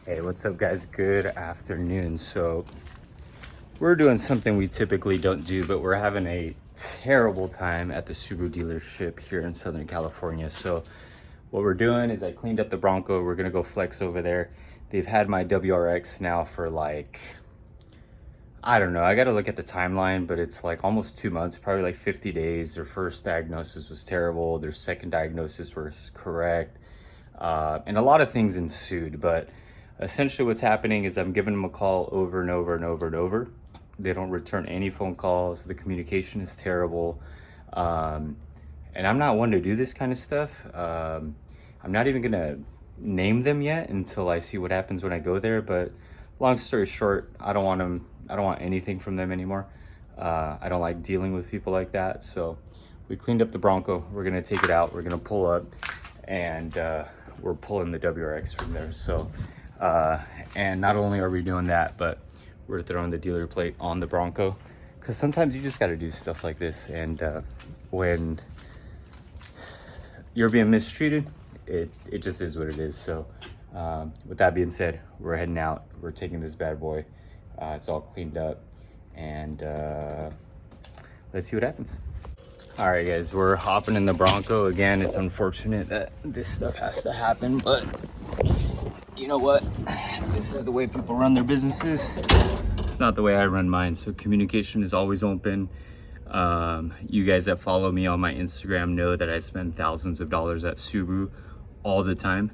Hey, what's up guys? Good afternoon. So we're doing something we typically don't do, but we're having a terrible time at the Subaru dealership here in Southern California. So what we're doing is I cleaned up the Bronco. We're gonna go flex over there. They've had my WRX now for like, I don't know, I gotta look at the timeline, but it's like almost 2 months, probably like 50 days. Their first diagnosis was terrible. Their second diagnosis was correct. And a lot of things ensued, but essentially what's happening is I'm giving them a call over and over and over and over. They don't return any phone calls. The communication is terrible. And I'm not one to do this kind of stuff. I'm not even gonna name them yet until I see what happens when I go there. But long story short, I don't want anything from them anymore. I don't like dealing with people like that. So we cleaned up the Bronco. We're gonna take it out. We're gonna pull up and we're pulling the WRX from there. So and not only are we doing that, but we're throwing the dealer plate on the Bronco, because sometimes you just got to do stuff like this. And when you're being mistreated, it just is what it is. So with that being said, we're heading out. We're taking this bad boy. It's all cleaned up, and let's see what happens. All right guys, we're hopping in the Bronco again. It's unfortunate that this stuff has to happen, but you know what? This is the way people run their businesses. It's not the way I run mine. So communication is always open. You guys that follow me on my Instagram know that I spend thousands of dollars at Subaru all the time.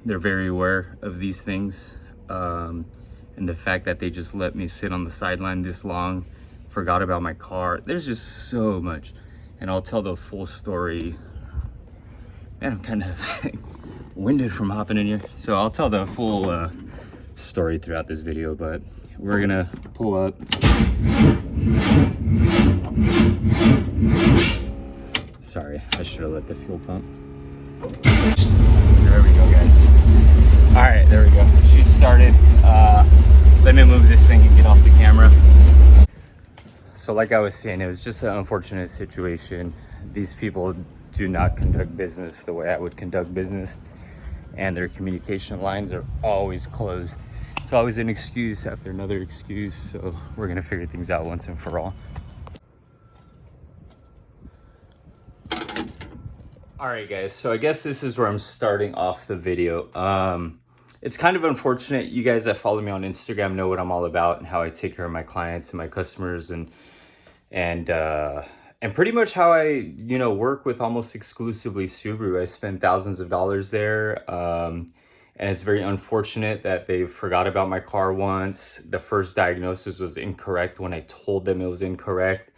They're very aware of these things. And the fact that they just let me sit on the sideline this long, forgot about my car. There's just so much. And I'll tell the full story. Man, I'm kind of winded from hopping in here. So I'll tell the full story throughout this video, but we're gonna pull up. Sorry, I should have let the fuel pump. There we go, guys. All right, there we go. She started. Let me move this thing and get off the camera. So like I was saying, it was just an unfortunate situation. These people do not conduct business the way I would conduct business, and their communication lines are always closed. It's always an excuse after another excuse. So we're gonna figure things out once and for all. All right guys, so I guess this is where I'm starting off the video. It's kind of unfortunate. You guys that follow me on Instagram know what I'm all about and how I take care of my clients and my customers, and pretty much how I, work with almost exclusively Subaru. I spend thousands of dollars there. And it's very unfortunate that they forgot about my car once. The first diagnosis was incorrect when I told them it was incorrect.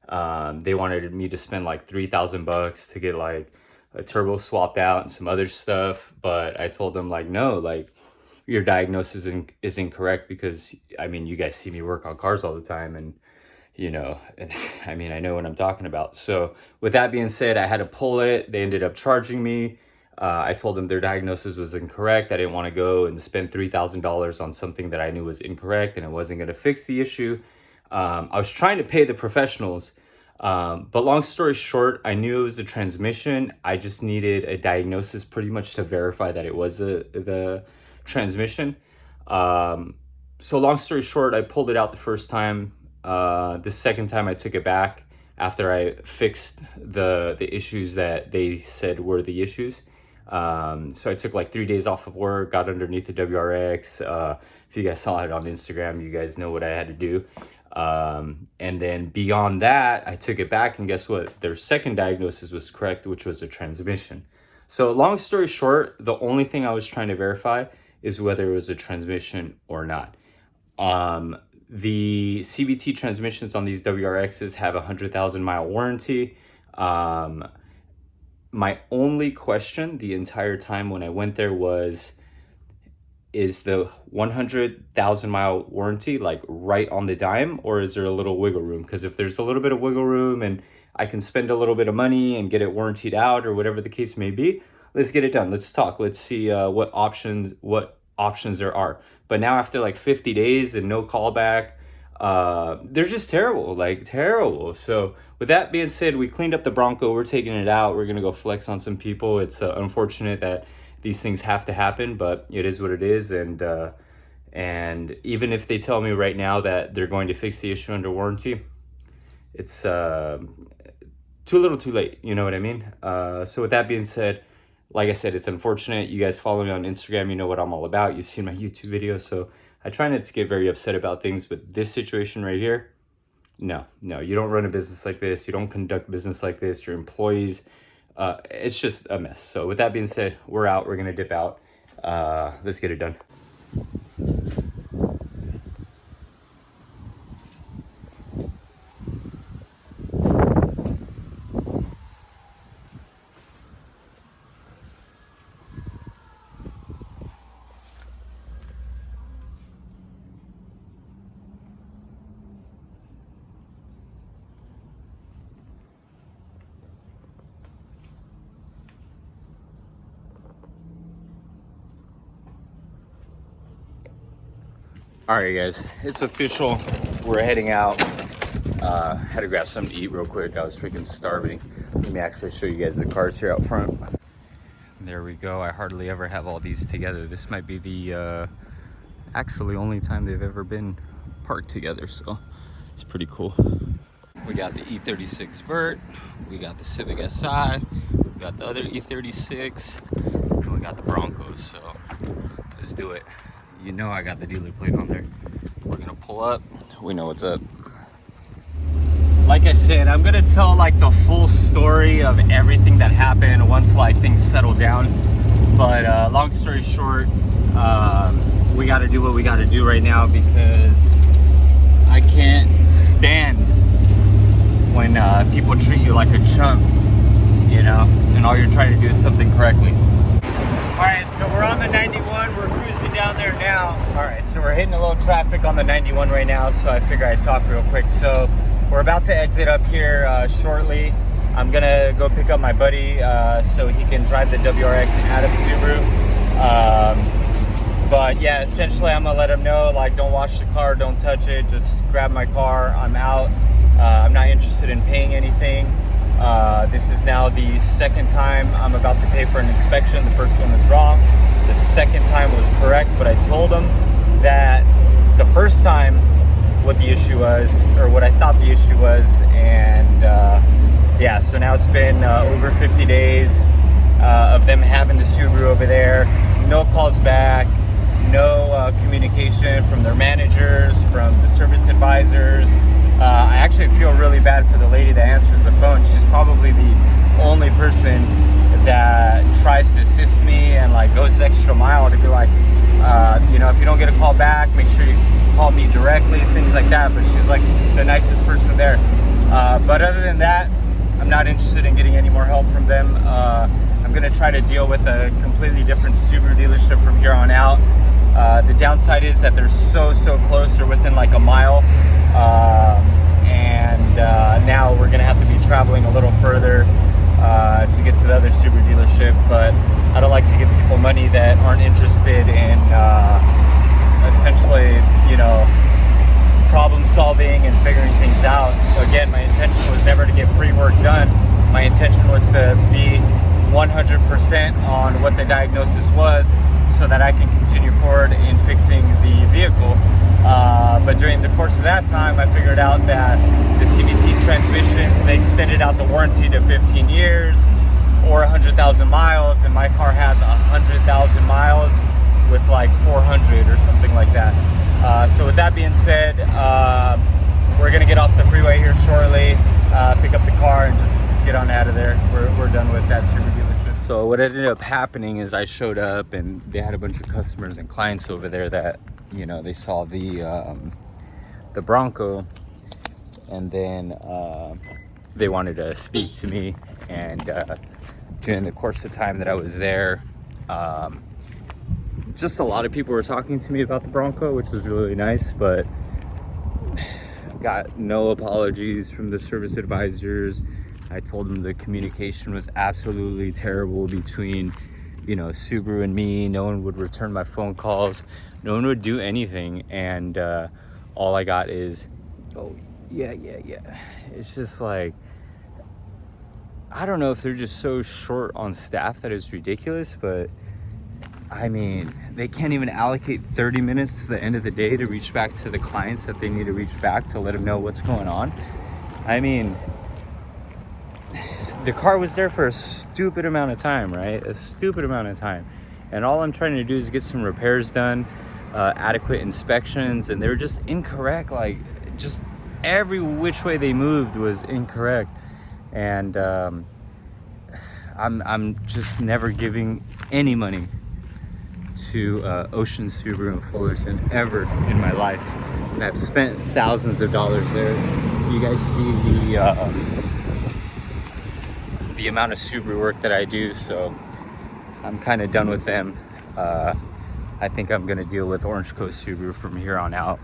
They wanted me to spend like $3,000 to get like a turbo swapped out and some other stuff. But I told them like, no, like your diagnosis is incorrect, because I mean, you guys see me work on cars all the time, and I mean, I know what I'm talking about. So with that being said, I had to pull it. They ended up charging me. I told them their diagnosis was incorrect. I didn't want to go and spend $3,000 on something that I knew was incorrect and it wasn't going to fix the issue. I was trying to pay the professionals, but long story short, I knew it was the transmission. I just needed a diagnosis pretty much to verify that it was the transmission. So long story short, I pulled it out the first time. The second time I took it back after I fixed the issues that they said were the issues. So I took like 3 days off of work, got underneath the WRX. If you guys saw it on Instagram, you guys know what I had to do. And then beyond that, I took it back, and guess what? Their second diagnosis was correct, which was a transmission. So long story short, the only thing I was trying to verify is whether it was a transmission or not. The CVT transmissions on these WRXs have a 100,000 mile warranty. My only question the entire time when I went there was, is the 100,000 mile warranty like right on the dime, or is there a little wiggle room? Because if there's a little bit of wiggle room and I can spend a little bit of money and get it warrantied out, or whatever the case may be, let's get it done. Let's talk. Let's see what options there are. But now after like 50 days and no callback, they're just terrible, like terrible. So with that being said, we cleaned up the Bronco. We're taking it out. We're gonna go flex on some people. It's unfortunate that these things have to happen, but it is what it is. And even if they tell me right now that they're going to fix the issue under warranty, it's too little too late, you know what I mean? So with that being said, like I said, it's unfortunate. You guys follow me on Instagram, you know what I'm all about. You've seen my YouTube videos, so I try not to get very upset about things, but this situation right here, no, you don't run a business like this. You don't conduct business like this. Your employees, it's just a mess. So with that being said, we're out. We're gonna dip out. Let's get it done. All right, guys, it's official. We're heading out. Had to grab something to eat real quick. I was freaking starving. Let me actually show you guys the cars here out front. There we go. I hardly ever have all these together. This might be the actually only time they've ever been parked together, so it's pretty cool. We got the E36 Vert, we got the Civic Si, we got the other E36, and we got the Broncos. So let's do it. You know I got the dealer plate on there. We're gonna pull up. We know what's up. Like I said, I'm gonna tell like the full story of everything that happened once like things settle down. But long story short, we gotta do what we gotta do right now, because I can't stand when people treat you like a chump, you know, and all you're trying to do is something correctly. All right, so we're on the 91. We're cruising down there now. All right, so we're hitting a little traffic on the 91 right now, so I figure I'd talk real quick. So we're about to exit up here shortly. I'm gonna go pick up my buddy so he can drive the WRX out of Subaru. But yeah, essentially I'm gonna let him know, like, don't wash the car, don't touch it, just grab my car, I'm out. I'm not interested in paying anything. This is now the second time I'm about to pay for an inspection. The first one was wrong. The second time was correct, but I told him that the first time what the issue was, or what I thought the issue was, and yeah, so now it's been over 50 days of them having the Subaru over there. No calls back, no communication from their managers, from the service advisors. I actually feel really bad for the lady that answers the phone. She's probably the only person that tries to assist me and like goes the extra mile to be like, you know, if you don't get a call back, make sure you call me directly, things like that. But she's like the nicest person there. But other than that, I'm not interested in getting any more help from them. I'm gonna try to deal with a completely different Subaru dealership from here on out. The downside is that they're so close. They're within like a mile. And now we're gonna have to be traveling a little further to get to the other Subaru dealership. But I don't like to give people money that aren't interested in essentially, you know, problem solving and figuring things out. Again, my intention was never to get free work done. My intention was to be 100% on what the diagnosis was, so that I can continue forward in fixing the vehicle. But during the course of that time, I figured out that the CVT transmissions, they extended out the warranty to 15 years or 100,000 miles, and my car has 100,000 miles with like 400 or something like that. So with that being said, we're gonna get off the freeway here shortly, pick up the car and just get on out of there. We're done with that Subaru dealership. So what ended up happening is I showed up and they had a bunch of customers and clients over there that, you know, they saw the Bronco, and then they wanted to speak to me. And during the course of time that I was there, just a lot of people were talking to me about the Bronco, which was really nice, but got no apologies from the service advisors. I told them the communication was absolutely terrible between, you know, Subaru and me. No one would return my phone calls. No one would do anything. And all I got is, oh, yeah. It's just like, I don't know if they're just so short on staff that it's ridiculous, but I mean, they can't even allocate 30 minutes to the end of the day to reach back to the clients that they need to reach back to let them know what's going on. I mean, the car was there for a stupid amount of time, right? A stupid amount of time. And all I'm trying to do is get some repairs done, adequate inspections, and they were just incorrect. Like, just every which way they moved was incorrect. And I'm just never giving any money to Ocean Subaru in Fullerton ever in my life, and I've spent thousands of dollars there. You guys see the amount of Subaru work that I do, so I'm kind of done with them. I think I'm gonna deal with Orange Coast Subaru from here on out.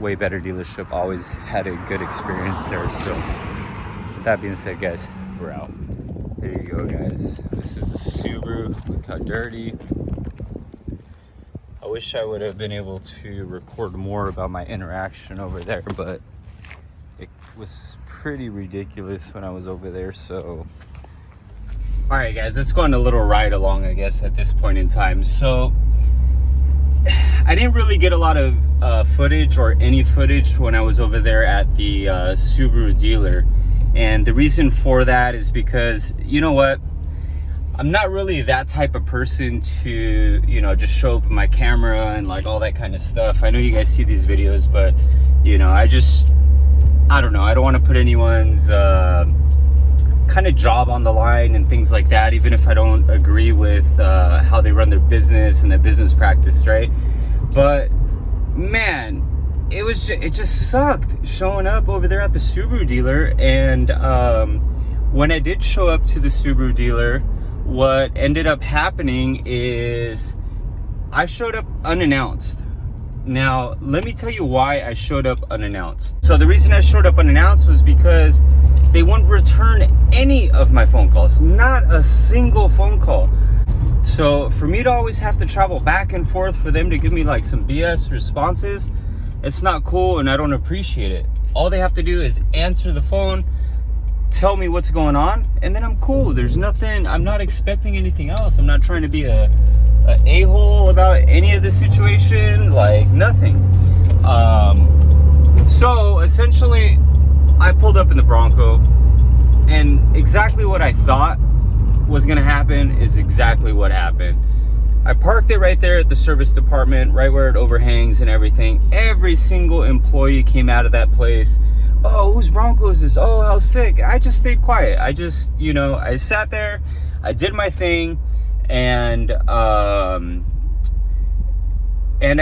Way better dealership, always had a good experience there. So with that being said, guys, we're out. There you go, guys. This is the Subaru. Look how dirty. I wish I would have been able to record more about my interaction over there, but it was pretty ridiculous when I was over there. So all right, guys, let's go on a little ride along, I guess, at this point in time. So I didn't really get a lot of footage or any footage when I was over there at the Subaru dealer. And the reason for that is because, you know what? I'm not really that type of person to, you know, just show up with my camera and like all that kind of stuff. I know you guys see these videos, but, you know, I don't know. I don't want to put anyone's kind of job on the line and things like that, even if I don't agree with how they run their business and their business practice, right? But man, it just sucked showing up over there at the Subaru dealer. And when I did show up to the Subaru dealer, what ended up happening is I showed up unannounced. Now, let me tell you why I showed up unannounced. So the reason I showed up unannounced was because they wouldn't return any of my phone calls, not a single phone call. So for me to always have to travel back and forth for them to give me like some BS responses, it's not cool, and I don't appreciate it. All they have to do is answer the phone, tell me what's going on, and then I'm cool. There's nothing, I'm not expecting anything else. I'm not trying to be a a-hole about any of the situation, like nothing. So essentially I pulled up in the Bronco, and exactly what I thought was gonna happen is exactly what happened. I parked it right there at the service department, right where it overhangs and everything. Every single employee came out of that place. Oh, whose Bronco is this? Oh, how sick. I just stayed quiet. I just, you know, I sat there, I did my thing, and I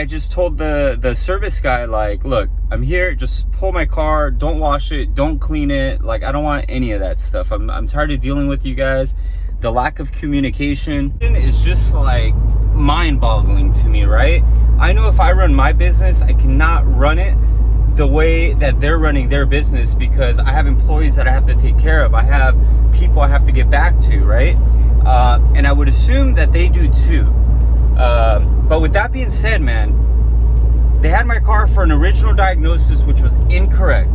just told the service guy, like, look, I'm here, just pull my car, don't wash it, don't clean it. Like, I don't want any of that stuff. I'm tired of dealing with you guys. The lack of communication is just like mind-boggling to me, right? I know if I run my business, I cannot run it the way that they're running their business, because I have employees that I have to take care of. I have people I have to get back to, right? And I would assume that they do too. But with that being said, man, they had my car for an original diagnosis, which was incorrect.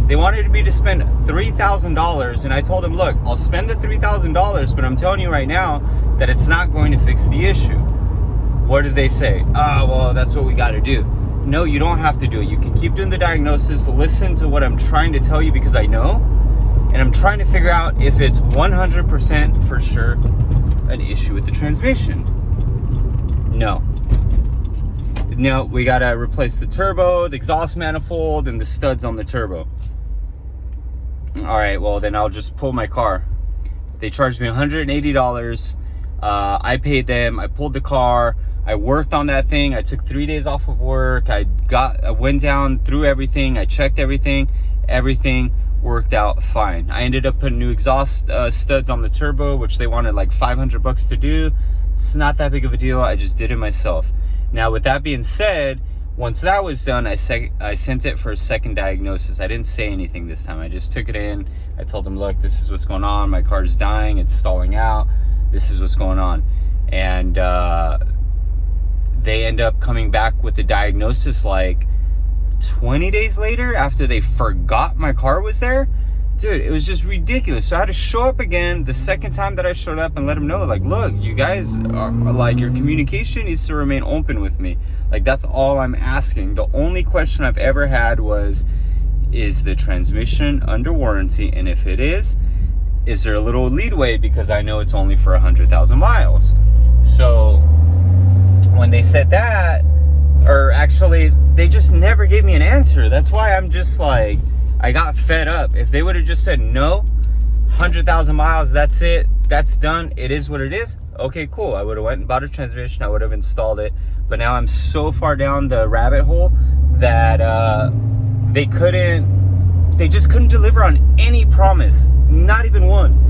They wanted me to spend $3,000, and I told them, look, I'll spend the $3,000, but I'm telling you right now that it's not going to fix the issue. What did they say? Well, that's what we got to do. No, you don't have to do it. You can keep doing the diagnosis. Listen to what I'm trying to tell you, because I know, and I'm trying to figure out if it's 100% for sure an issue with the transmission. No, we got to replace the turbo, the exhaust manifold, and the studs on the turbo. All right, well, then I'll just pull my car. They charged me $180. I paid them. I pulled the car. I worked on that thing. I took 3 days off of work. I went down through everything. I checked everything. Everything worked out fine. I ended up putting new exhaust studs on the turbo, which they wanted like $500 to do. It's not that big of a deal. I just did it myself. Now, with that being said, once that was done, I sent it for a second diagnosis. I didn't say anything this time. I just took it in. I told them, look, this is what's going on. My car's dying. It's stalling out. This is what's going on. And they end up coming back with the diagnosis like 20 days later, after they forgot my car was there. Dude, it was just ridiculous. So I had to show up again the second time that I showed up and let them know, like, look, you guys are like, your communication needs to remain open with me. Like, that's all I'm asking. The only question I've ever had was, is the transmission under warranty? And if it is there a little leadway, because I know it's only for 100,000 miles. So when they said that, or actually they just never gave me an answer. That's why I'm just like, I got fed up. If they would have just said no, 100,000 miles, that's it, that's done, it is what it is, okay, cool. I would have went and bought a transmission, I would have installed it. But now I'm so far down the rabbit hole that they just couldn't deliver on any promise, not even one.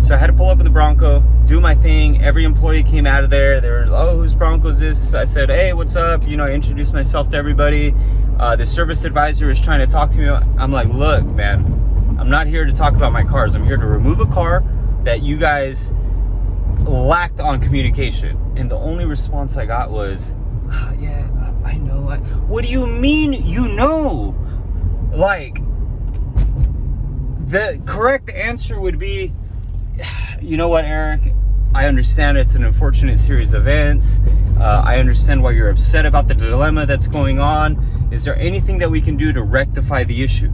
So I had to pull up in the Bronco, do my thing. Every employee came out of there. They were, oh, whose Bronco is this? I said, hey, what's up? You know, I introduced myself to everybody. The service advisor was trying to talk to me. I'm like, look, man, I'm not here to talk about my cars. I'm here to remove a car that you guys lacked on communication. And the only response I got was, yeah, I know. What do you mean you know? Like, the correct answer would be, you know what, Eric, I understand it's an unfortunate series of events. I understand why you're upset about the dilemma that's going on. Is there anything that we can do to rectify the issue?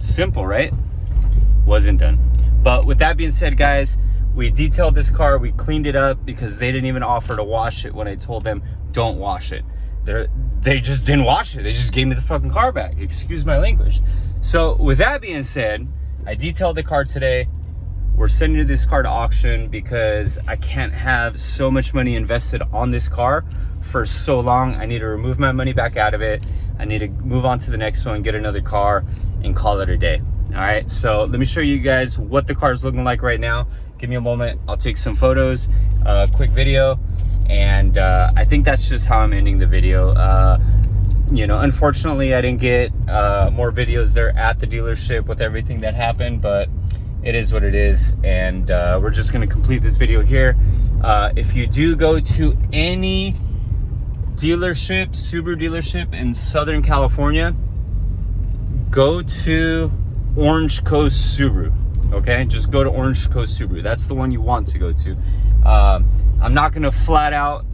Simple, right? Wasn't done. But with that being said, guys, we detailed this car, we cleaned it up, because they didn't even offer to wash it when I told them don't wash it. They just didn't wash it. They just gave me the fucking car back. Excuse my language. So with that being said, I detailed the car today. We're sending this car to auction because I can't have so much money invested on this car for so long. I need to remove my money back out of it. I need to move on to the next one, get another car, and call it a day. All right, so let me show you guys what the car is looking like right now. Give me a moment. I'll take some photos, quick video, and I think that's just how I'm ending the video. You know, unfortunately, I didn't get more videos there at the dealership with everything that happened, but it is what it is, and we're just going to complete this video here. If you do go to any dealership, Subaru dealership in Southern California, go to Orange Coast Subaru. Okay, just go to Orange Coast Subaru. That's the one you want to go to. I'm not going to flat out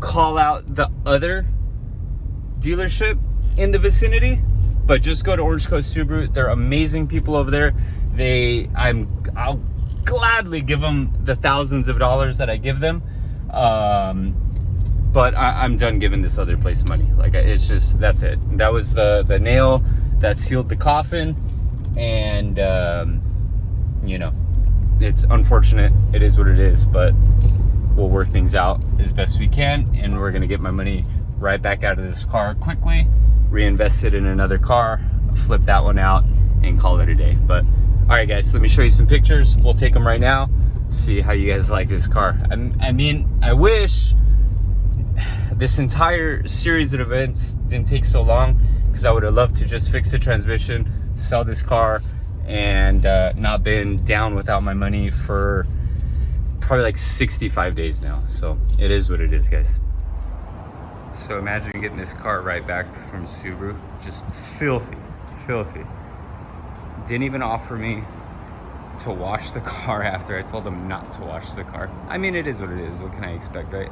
call out the other dealership in the vicinity, but just go to Orange Coast Subaru. They're amazing people over there. I'll gladly give them the thousands of dollars that I give them, but I'm done giving this other place money. Like, it's just, that's it. That was the nail that sealed the coffin, and you know, it's unfortunate. It is what it is, but we'll work things out as best we can, and we're gonna get my money right back out of this car quickly, reinvest it in another car, flip that one out, and call it a day. But all right, guys, let me show you some pictures. We'll take them right now, see how you guys like this car. I mean, I wish this entire series of events didn't take so long, because I would have loved to just fix the transmission, sell this car, and not been down without my money for probably like 65 days now. So it is what it is, guys. So imagine getting this car right back from Subaru, just filthy. Didn't even offer me to wash the car after I told them not to wash the car. I mean, it is what it is. What can I expect, right?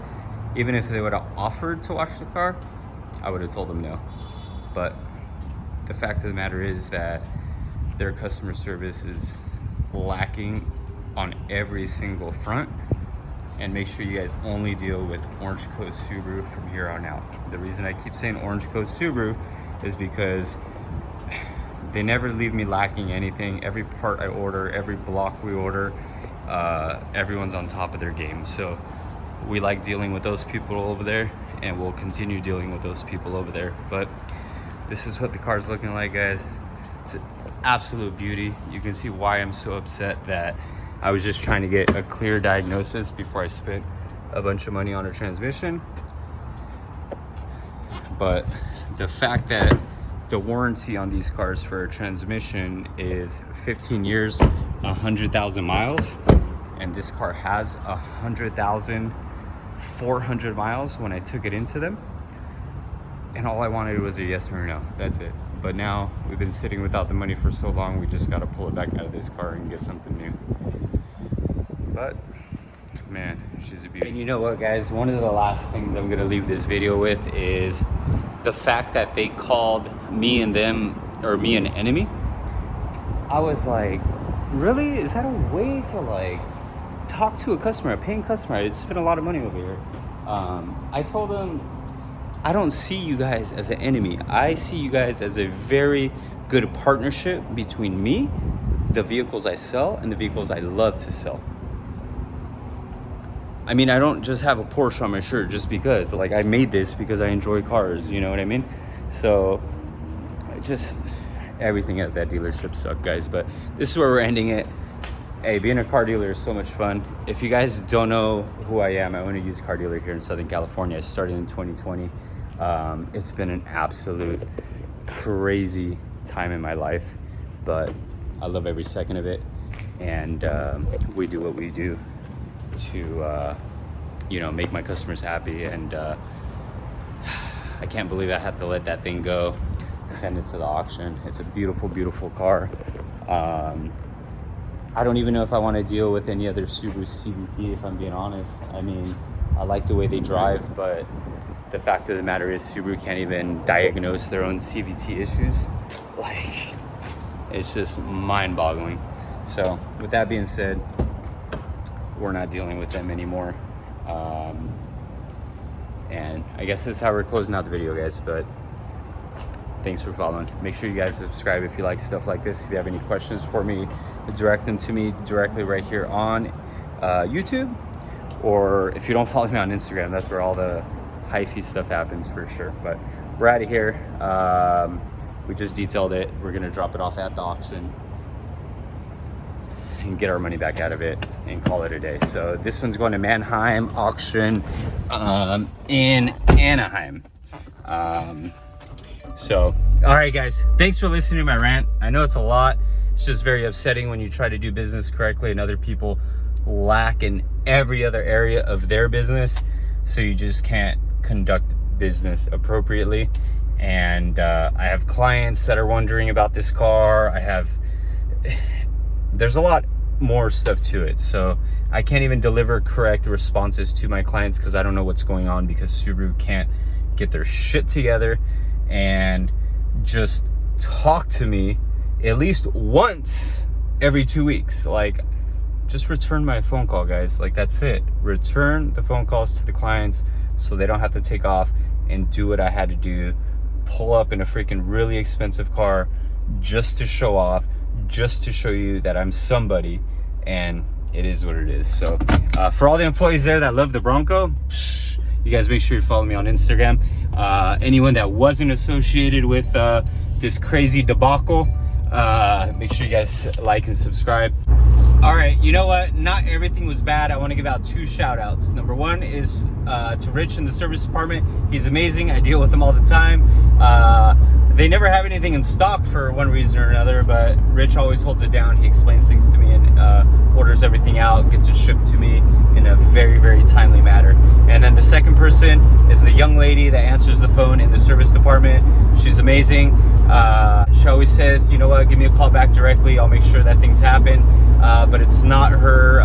Even if they would have offered to wash the car, I would have told them no. But the fact of the matter is that their customer service is lacking on every single front. And make sure you guys only deal with Orange Coast Subaru from here on out. The reason I keep saying Orange Coast Subaru is because they never leave me lacking anything. Every part I order, every block we order, everyone's on top of their game. So we like dealing with those people over there, and we'll continue dealing with those people over there. But this is what the car's looking like, guys. It's an absolute beauty. You can see why I'm so upset that I was just trying to get a clear diagnosis before I spent a bunch of money on a transmission. But the fact that the warranty on these cars for a transmission is 15 years, 100,000 miles, and this car has 100,400 miles when I took it into them, and all I wanted was a yes or a no. That's it. But now we've been sitting without the money for so long, we just got to pull it back out of this car and get something new. But man, she's a beauty. And you know what, guys, one of the last things I'm gonna leave this video with is the fact that they called me and them, or me an enemy. I was like, really? Is that a way to like talk to a customer, a paying customer? I spent a lot of money over here. I told them, I don't see you guys as an enemy. I see you guys as a very good partnership between me, the vehicles I sell, and the vehicles I love to sell. I mean, I don't just have a Porsche on my shirt just because. Like, I made this because I enjoy cars, you know what I mean? So, just everything at that dealership sucked, guys. But this is where we're ending it. Hey, being a car dealer is so much fun. If you guys don't know who I am, I own a used car dealer here in Southern California. I started in 2020. It's been an absolute crazy time in my life, but I love every second of it. And we do what we do to you know, make my customers happy. And I can't believe I had to let that thing go, send it to the auction. It's a beautiful, beautiful car. I don't even know if I want to deal with any other Subaru CVT, if I'm being honest. I mean, I like the way they drive, but the fact of the matter is Subaru can't even diagnose their own CVT issues. Like, it's just mind-boggling. So with that being said, we're not dealing with them anymore. And I guess this is how we're closing out the video, guys. But thanks for following. Make sure you guys subscribe if you like stuff like this. If you have any questions for me, direct them to me directly right here on YouTube. Or if you don't follow me on Instagram, that's where all the hyphy stuff happens for sure. But we're out of here. We just detailed it. We're gonna drop it off at the auction and get our money back out of it and call it a day. So this one's going to Manheim auction in Anaheim. So, all right, guys, thanks for listening to my rant. I know it's a lot. It's just very upsetting when you try to do business correctly and other people lack in every other area of their business. So you just can't conduct business appropriately. And I have clients that are wondering about this car. There's a lot more stuff to it. So I can't even deliver correct responses to my clients because I don't know what's going on, because Subaru can't get their shit together and just talk to me at least once every 2 weeks. Like, just return my phone call, guys. Like, that's it. Return the phone calls to the clients so they don't have to take off and do what I had to do, pull up in a freaking really expensive car just to show off, just to show you that I'm somebody. And it is what it is. So for all the employees there that love the Bronco, you guys make sure you follow me on Instagram. Anyone that wasn't associated with this crazy debacle, make sure you guys like and subscribe. All right, you know what? Not everything was bad. I want to give out 2 shout outs. Number 1 is to Rich in the service department. He's amazing. I deal with him all the time. They never have anything in stock for one reason or another, but Rich always holds it down. He explains things to me and orders everything out, gets it shipped to me in a very, very timely manner. And then the second person is the young lady that answers the phone in the service department. She's amazing. She always says, you know what, give me a call back directly. I'll make sure that things happen. But it's not her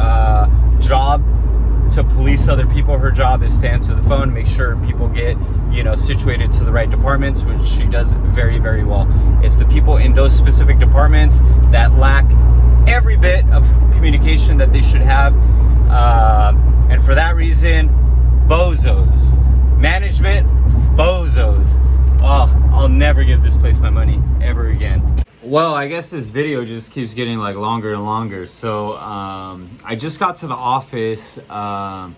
job to police other people. Her job is to answer the phone, make sure people get, you know, situated to the right departments, which she does very, very well. It's the people in those specific departments that lack every bit of communication that they should have. And for that reason, bozos. Management, bozos. Oh, I'll never give this place my money ever again. Well, I guess this video just keeps getting like longer and longer. So I just got to the office. I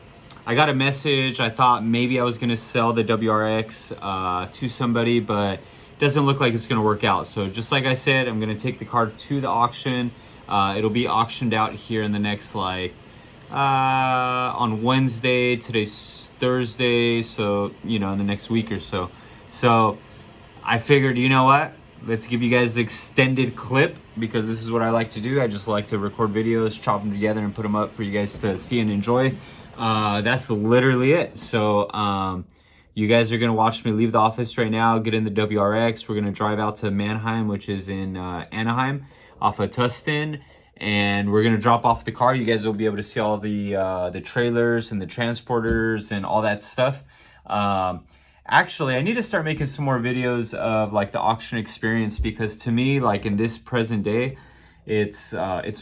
got a message. I thought maybe I was gonna sell the WRX to somebody, but it doesn't look like it's gonna work out. So just like I said, I'm gonna take the car to the auction. It'll be auctioned out here in the next on Wednesday. Today's Thursday, so you know, in the next week or so. So I figured, you know what? Let's give you guys the extended clip, because this is what I like to do. I just like to record videos, chop them together, and put them up for you guys to see and enjoy. That's literally it. So You guys are gonna watch me leave the office right now, get in the WRX. We're gonna drive out to Mannheim, which is in Anaheim, off of Tustin, and we're gonna drop off the car. You guys will be able to see all the trailers and the transporters and all that stuff. Actually, I need to start making some more videos of like the auction experience, because to me, like in this present day, it's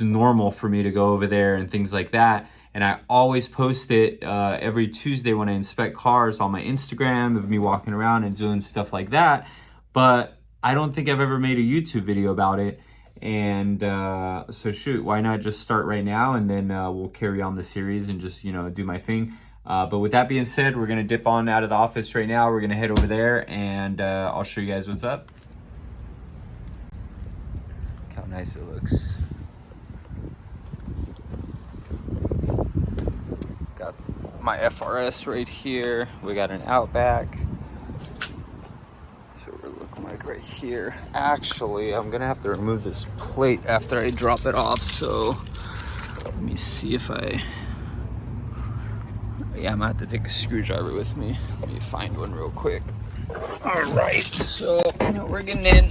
normal for me to go over there and things like that. And I always post it every Tuesday when I inspect cars on my Instagram of me walking around and doing stuff like that. But I don't think I've ever made a YouTube video about it. And so shoot, why not just start right now, and then we'll carry on the series and just, you know, do my thing. But with that being said, we're gonna dip on out of the office right now. We're gonna head over there, and I'll show you guys what's up. Look how nice it looks. Got my FRS right here. We got an Outback. So we're looking like right here. Actually, I'm gonna have to remove this plate after I drop it off. So let me see if yeah, I'm gonna have to take a screwdriver with me. Let me find one real quick. All right, so we're getting in.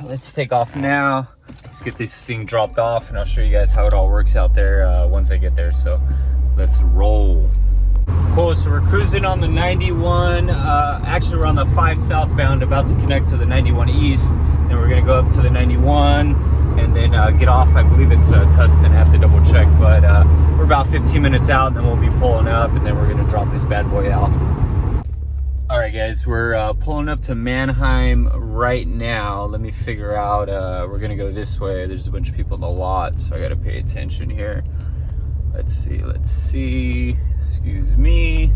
Let's take off now. Let's get this thing dropped off, and I'll show you guys how it all works out there once I get there. So let's roll. Cool, so we're cruising on the 91. Actually, we're on the 5 southbound, about to connect to the 91 east. Then we're gonna go up to the 91 and then get off. I believe it's Tustin. I have to double check, but we're about 15 minutes out, and then we'll be pulling up, and then we're gonna drop this bad boy off. All right, guys, we're pulling up to Mannheim right now. Let me figure out, we're gonna go this way. There's a bunch of people in the lot, so I gotta pay attention here. Let's see, excuse me.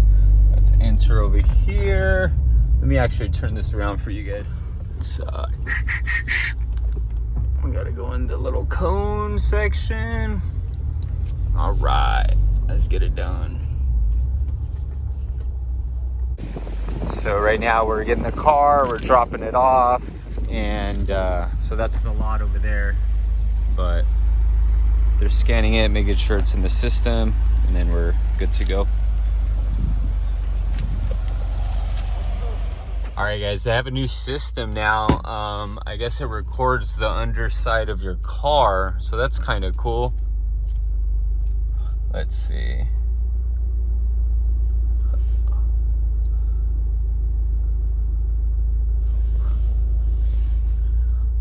Let's enter over here. Let me actually turn this around for you guys. We gotta go in the little cone section. All right, let's get it done. So right now we're getting the car, we're dropping it off, and so that's the lot over there. But they're scanning it, making sure it's in the system, and then we're good to go. All right, guys, they have a new system now. I guess it records the underside of your car, so that's kind of cool. Let's see.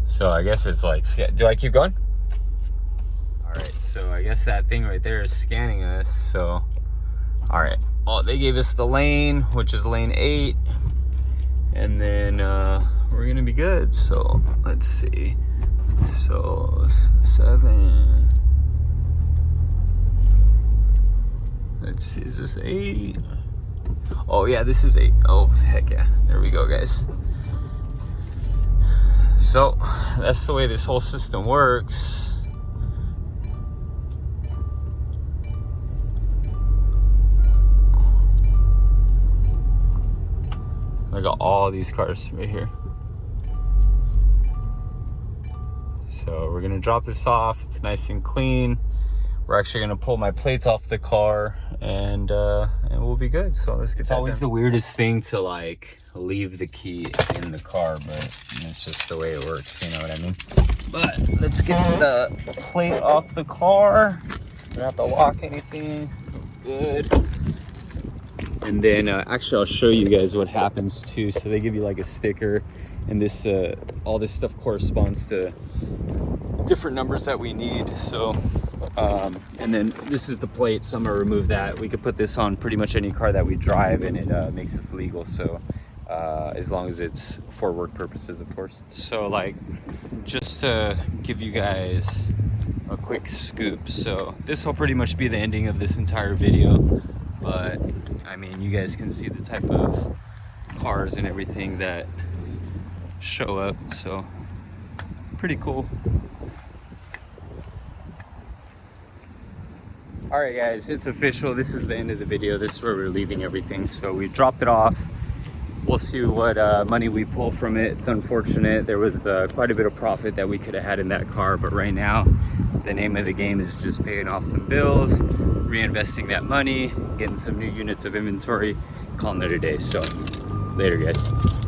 So I guess it's like, do I keep going? All right, so I guess that thing right there is scanning us. So, all right. Well, they gave us the lane, which is lane 8. And then we're gonna be good. So let's see. So 7. Let's see, is this 8? Oh yeah, this is 8. Oh, heck yeah. There we go, guys. So that's the way this whole system works. I got all these cars right here. So we're gonna drop this off. It's nice and clean. We're actually gonna pull my plates off the car, and we'll be good. So let's get that done. It's always the weirdest thing to like leave the key in the car, but it's just the way it works, you know what I mean? But let's get the plate off the car. We don't have to lock anything. Good. And then actually I'll show you guys what happens too. So they give you like a sticker, and this all this stuff corresponds to different numbers that we need. So and then this is the plate, so I'm gonna remove that. We could put this on pretty much any car that we drive, and it makes us legal. So as long as it's for work purposes, of course. So like, just to give you guys a quick scoop, so this will pretty much be the ending of this entire video. But I mean, you guys can see the type of cars and everything that show up, so pretty cool. All right, guys, it's official. This is the end of the video. This is where we're leaving everything. So we dropped it off. We'll see what money we pull from it. It's unfortunate. There was quite a bit of profit that we could have had in that car, but right now the name of the game is just paying off some bills, reinvesting that money, getting some new units of inventory, calling it a day. So Later, guys.